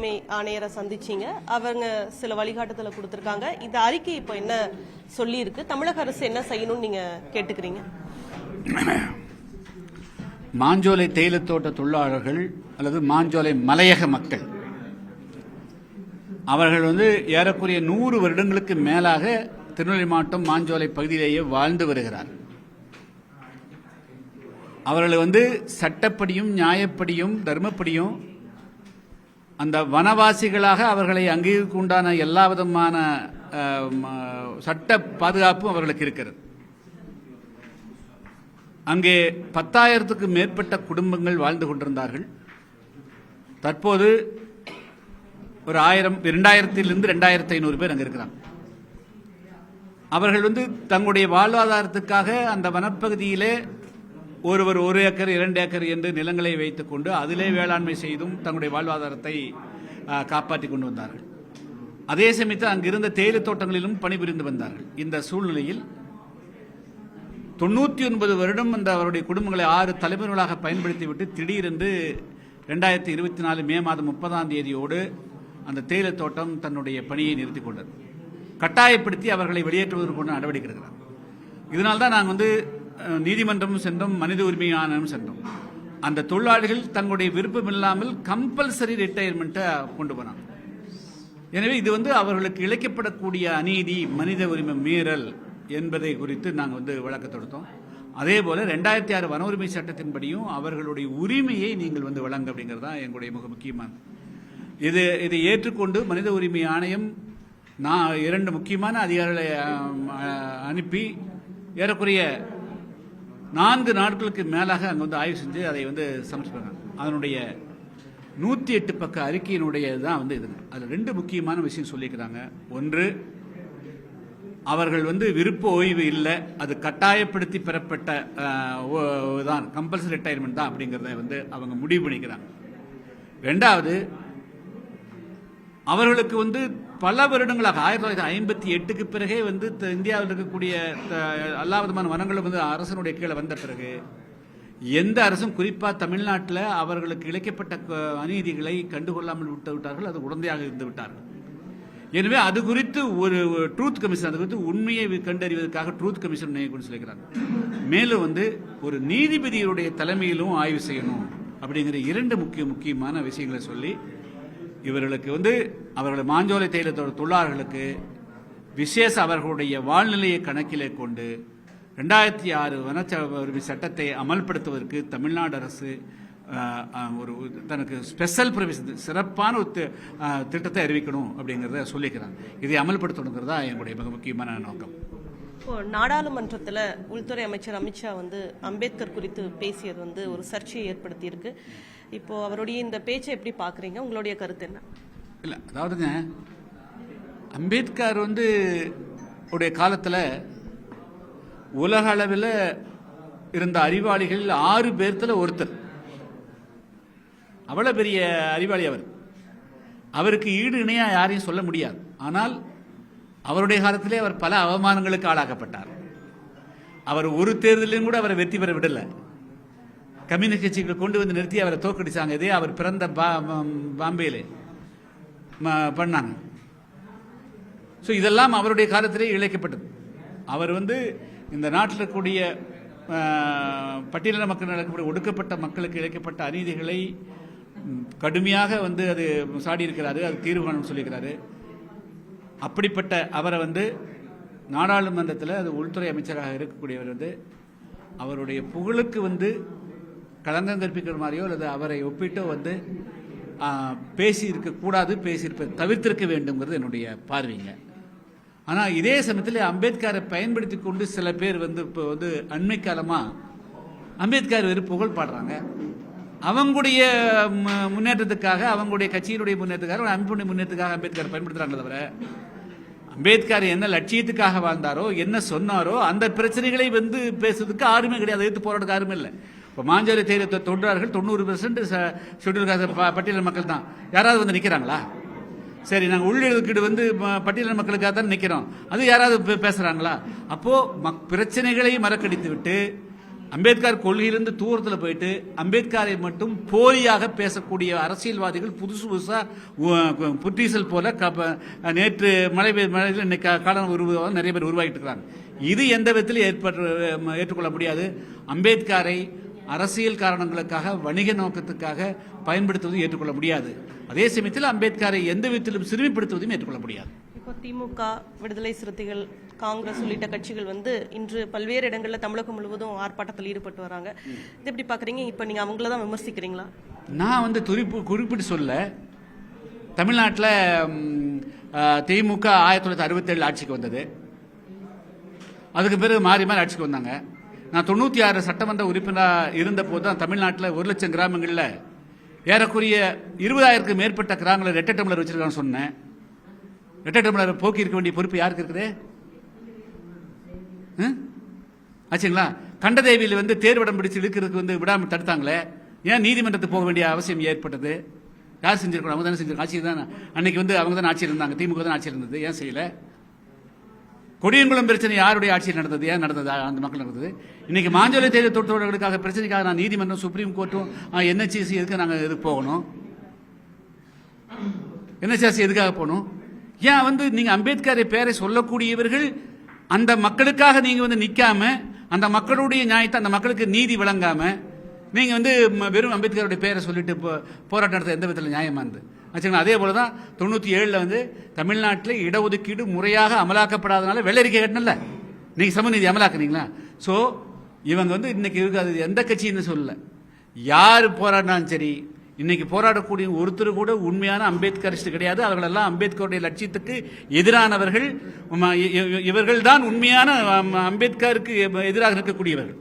உரிமை ஆணையரை சந்திச்சீங்க. அவங்க சில வழிகாட்டுதலை கொடுத்துருக்காங்க. இந்த அறிக்கை இப்போ என்ன சொல்லியிருக்கு, தமிழக அரசு என்ன செய்யணும்னு நீங்க கேட்டுக்கிறீங்க? மாஞ்சோலை தேயிலத்தோட்ட தொழிலாளர்கள் அல்லது மாஞ்சோலை மலையக மக்கள் அவர்கள் ஏறக்குறைய 100 வருடங்களுக்கு மேலாக திருநெல்வேலி மாவட்டம் மாஞ்சோலை பகுதியிலேயே வாழ்ந்து வருகிறார். அவர்கள் சட்டப்படியும் நியாயப்படியும் தர்மப்படியும் அந்த வனவாசிகளாக அவர்களை அங்கீகரிக்க உண்டான எல்லா விதமான சட்ட பாதுகாப்பும் அவர்களுக்கு இருக்கிறது. அங்கே 10,000க்கு மேற்பட்ட குடும்பங்கள் வாழ்ந்து கொண்டிருந்தார்கள். தற்போது ஒரு 2000 2500 பேர் அங்கே இருக்கிறாங்க. அவர்கள் தங்களுடைய வாழ்வாதாரத்துக்காக அந்த வனப்பகுதியிலே ஒருவர் 1 ஏக்கர் 2 ஏக்கர் என்று நிலங்களை வைத்துக் கொண்டு அதிலே வேளாண்மை செய்தும் தங்களுடைய வாழ்வாதாரத்தை காப்பாற்றிக் கொண்டு வந்தார்கள். அதே சமயத்தில் அங்கிருந்த தேயிலை தோட்டங்களிலும் பணிபுரிந்து வந்தார்கள். இந்த சூழ்நிலையில் 99 வருடம் அவருடைய குடும்பங்களை 6 தலைமுறைகளாக பயன்படுத்திவிட்டு திடீரென்று 2024 மே மாதம் 30ஆம் தேதியோடு அந்த தேயிலை தோட்டம் தன்னுடைய பணியை நிறுத்திக் கொண்டது. கட்டாயப்படுத்தி அவர்களை வெளியேற்றுவதற்கு நடவடிக்கை எடுக்கிறார். இதனால்தான் நாங்கள் நீதிமன்றமும் சென்றோம், மனித உரிமை ஆணையம் சென்றோம். அந்த தொழிலாளிகள் தங்களுடைய விருப்பம் இல்லாமல் கம்பல்சரி ரிட்டையர்மெண்ட்டை கொண்டு போனாங்க. எனவே இது அவர்களுக்கு இழைக்கப்படக்கூடிய அநீதி, மனித உரிமை மீறல் என்பதை குறித்து நாங்கள் வழக்கு தொடுத்தோம். அதே போல 2006 வன உரிமை சட்டத்தின்படியும் அவர்களுடைய உரிமையை நீங்கள் வழங்க அப்படிங்கிறது தான் எங்களுடைய மிக முக்கியமான. இதை ஏற்றுக்கொண்டு மனித உரிமை ஆணையம் 2 முக்கியமான அதிகாரிகளை அனுப்பி ஏறக்குறைய 4 நாட்களுக்கு மேலாக அங்கே ஆய்வு செஞ்சு அதை சமர்ப்பிப்பாங்க. அதனுடைய 108 பக்க அறிக்கையினுடைய தான் இது. அதில் 2 முக்கியமான விஷயம் சொல்லிக்கிறாங்க. ஒன்று, அவர்கள் விருப்ப ஓய்வு இல்லை, அது கட்டாயப்படுத்தி பெறப்பட்ட தான், கம்பல்சரி ரிட்டையர்மெண்ட் தான் அப்படிங்கிறத அவங்க முடிவு பண்ணிக்கிறாங்க. 2வது, அவர்களுக்கு பல வருடங்களாக 1958க்கு பிறகே இந்தியாவில் இருக்கக்கூடிய எல்லா விதமான வனங்களும் அரசனுடைய கீழே வந்த பிறகு எந்த அரசும் குறிப்பாக தமிழ்நாட்டில் அவர்களுக்கு இழைக்கப்பட்ட அநீதிகளை கண்டுகொள்ளாமல் விட்டார்கள். அது உடந்தையாக இருந்து விட்டார்கள். எனவே அது குறித்து ஒரு ட்ரூத் கமிஷன், அது குறித்து உண்மையை கண்டறிவதற்காக ட்ரூத் கமிஷன் சொல்லிக்கிறாங்க. மேலும் ஒரு நீதிபதியுடைய தலைமையிலும் ஆய்வு செய்யணும் அப்படிங்கிற 2 முக்கியமான விஷயங்களை சொல்லி இவர்களுக்கு அவர்கள் மாஞ்சோலை தேயிலை தொழிலாளர்களுக்கு விசேஷ அவர்களுடைய வாழ்நிலையை கணக்கிலே கொண்டு 2006 வன உரிமை சட்டத்தை அமல்படுத்துவதற்கு தமிழ்நாடு அரசு ஒரு தனக்கு ஸ்பெஷல் ப்ரொவிஷன், சிறப்பான ஒரு திட்டத்தை அறிவிக்கணும் அப்படிங்கிறத சொல்லிக்கிறாங்க. இதை அமல்படுத்தணுங்கிறதா எங்களுடைய மிக முக்கியமான நோக்கம். இப்போ நாடாளுமன்றத்தில் உள்துறை அமைச்சர் அமித்ஷா அம்பேத்கர் குறித்து பேசியது ஒரு சர்ச்சையை ஏற்படுத்தி இருக்கு. இப்போ அவருடைய இந்த பேச்சை எப்படி பார்க்குறீங்க? உங்களுடைய கருத்து என்ன? இல்லை, அதாவதுங்க, அம்பேத்கர் உடைய காலத்தில் உலக அளவில் இருந்த அறிவாளிகள் 6 பேர்த்துல ஒருத்தர். அவ்வளோ பெரிய அறிவாளி அவர். அவருக்கு ஈடு இணையாக யாரையும் சொல்ல முடியாது. ஆனால் அவருடைய காலத்திலே அவர் பல அவமானங்களுக்கு ஆளாக்கப்பட்டார். அவர் ஒரு தேர்தலையும் கூட அவரை வெற்றி பெற விடலை. கம்யூனிஸ்ட் கட்சிகள் கொண்டு நிறுத்தி அவரை தோக்கடிச்சாங்க. இதே அவர் பிறந்த பாம்பேலே பண்ணாங்க. ஸோ இதெல்லாம் அவருடைய காலத்திலே இழைக்கப்பட்டது. அவர் இந்த நாட்டில் இருக்கக்கூடிய பட்டியலின மக்கள் நடக்கக்கூடிய ஒடுக்கப்பட்ட மக்களுக்கு இழைக்கப்பட்ட அநீதிகளை கடுமையாக அது சாடி இருக்கிறாரு. அது தீர்வு காணும் சொல்லியிருக்கிறாரு. அப்படிப்பட்ட அவரை நாடாளுமன்றத்தில் அது உள்துறை அமைச்சராக இருக்கக்கூடியவர் அவருடைய புகழுக்கு களங்கம் கற்பிக்கிற மாதிரியோ அல்லது அவரை ஒப்பிட்டோ பேசி இருக்கக்கூடாது, பேசியிருப்ப தவிர்த்திருக்க வேண்டும்ங்கிறது என்னுடைய பார்வைங்க. ஆனால் இதே சமயத்தில் அம்பேத்கரை பயன்படுத்தி கொண்டு சில பேர் இப்போ அண்மை காலமாக அம்பேத்கர் புகழ் பாடுறாங்க. அவங்களுடைய முன்னேற்றத்துக்காக, அவங்களுடைய கட்சியினுடைய முன்னேற்றத்துக்காக, அமைப்புடைய முன்னேற்றத்துக்காக அம்பேத்கர் பயன்படுத்துறாங்களே தவிர அம்பேத்கர் என்ன லட்சியத்துக்காக வாழ்ந்தாரோ, என்ன சொன்னாரோ அந்த பிரச்சனைகளை பேசுறதுக்கு யாருமே கிடையாது. எதிர்த்து போராட்டத்துக்கு யாருமே இல்லை. இப்போ மாஞ்சோலை தேயிலை தொழிலாளர்கள் 90% ஷெட்யூல் காஸ்ட் பட்டியல் மக்கள் தான். யாராவது நிற்கிறாங்களா? சரி, நாங்கள் உள்ளிடுக்கீடு பட்டியல் மக்களுக்காக தான் நிற்கிறோம், அது யாராவது பேசுகிறாங்களா? அப்போது பிரச்சனைகளை மறக்கடித்து விட்டு அம்பேத்கர் கொள்கையிலிருந்து தூரத்தில் போயிட்டு அம்பேத்கரை மட்டும் போலியாக பேசக்கூடிய அரசியல்வாதிகள் புதுசா புற்றீசல் போல நேற்று மழையில் இன்னைக்கு காலம் நிறைய பேர் உருவாகிட்டு இருக்கிறாங்க. இது எந்த விதத்தில் ஏற்றுக்கொள்ள முடியாது. அம்பேத்கரை அரசியல் காரணங்களுக்காக வணிக நோக்கத்துக்காக பயன்படுத்துவதும் ஏற்றுக்கொள்ள முடியாது. அதே சமயத்தில் அம்பேத்கரை எந்த விதத்திலும் சிறுமிப்படுத்துவதும் ஏற்றுக்கொள்ள முடியாது. இப்போ திமுக, விடுதலை சிறுத்தைகள், காங்கிரஸ் உள்ளிட்ட கட்சிகள் வந்து இன்று பல்வேறு இடங்களில் தமிழகம் முழுவதும் ஆர்ப்பாட்டத்தில் ஈடுபட்டு வராங்க. இது எப்படி பார்க்குறீங்க? இப்போ நீங்கள் அவங்கள தான் விமர்சிக்கிறீங்களா? நான் வந்து குறிப்பிட்டு சொல்ல, தமிழ்நாட்டில் திமுக 1967 ஆட்சிக்கு வந்தது. அதுக்கு பிறகு மாறி மாறி ஆட்சிக்கு வந்தாங்க. நான் 96 சட்டமன்ற உறுப்பினராக இருந்த போது தான் தமிழ்நாட்டில் 1 லட்சம் கிராமங்களில் ஏறக்குறைய 20,000க்கு மேற்பட்ட கிராமங்களில் ரெட்டை டம்ளர் வச்சிருக்கான்னு சொன்னேன். ரெட்டை டம்ளர் போக்கி இருக்க வேண்டிய பொறுப்பு யாருக்கு இருக்குது? ஆச்சுங்களா? கண்டதேவியில் வந்து தேர்வடம் பிடிச்சு இழுக்கிறதுக்கு வந்து விடாமல் தடுத்தாங்களே, ஏன் நீதிமன்றத்துக்கு போக வேண்டிய அவசியம் ஏற்பட்டது? யார் செஞ்சிருக்கணும்? அவங்க தானே செஞ்சிருக்காங்க. ஆட்சியில் தான் அன்னைக்கு வந்து அவங்க தான் ஆட்சியில் இருந்தாங்க, திமுக தான் ஆட்சியில் இருந்தது. ஏன் செய்யல? கொடியங்குளம் பிரச்சனை யாருடைய ஆட்சியில் நடந்தது? ஏன் நடந்தது? அந்த மக்கள் நடந்தது. இன்னைக்கு மாஞ்சோலை தேர்தல் தொழிலாளர்களுக்காக பிரச்சனைக்காக நான் நீதிமன்றம், சுப்ரீம் கோர்ட்டும், என்ஹெச்சி எதுக்கு நாங்கள் எதுக்கு போகணும்? என்ஹெச்ஆர்சி எதுக்காக போகணும்? ஏன் வந்து நீங்க அம்பேத்கரை பேரை சொல்லக்கூடியவர்கள் அந்த மக்களுக்காக நீங்க வந்து நிக்காம, அந்த மக்களுடைய நியாயத்தை, அந்த மக்களுக்கு நீதி வழங்காம நீங்க வந்து வெறும் அம்பேத்கருடைய பேரை சொல்லிட்டு போராட்டம் நடத்த எந்த விதத்தில் நியாயமா இருந்து? ஆச்சுங்களா? அதே போல தான் 97 வந்து தமிழ்நாட்டில் இடஒதுக்கீடு முறையாக அமலாக்கப்படாதனால வெள்ளரிக்கை கட்டணல, நீங்க சமநீதி அமலாக்குனீங்களா? ஸோ இவங்க வந்து இன்னைக்கு இருக்காது, எந்த கட்சின்னு சொல்லல, யார் போராடினாலும் சரி, இன்னைக்கு போராடக்கூடிய ஒருத்தர் கூட உண்மையான அம்பேத்கரிஸ்ட் கிடையாது. அவர்களெல்லாம் அம்பேத்கருடைய லட்சியத்துக்கு எதிரானவர்கள். இவர்கள் தான் உண்மையான அம்பேத்கருக்கு எதிராக இருக்கக்கூடியவர்கள்.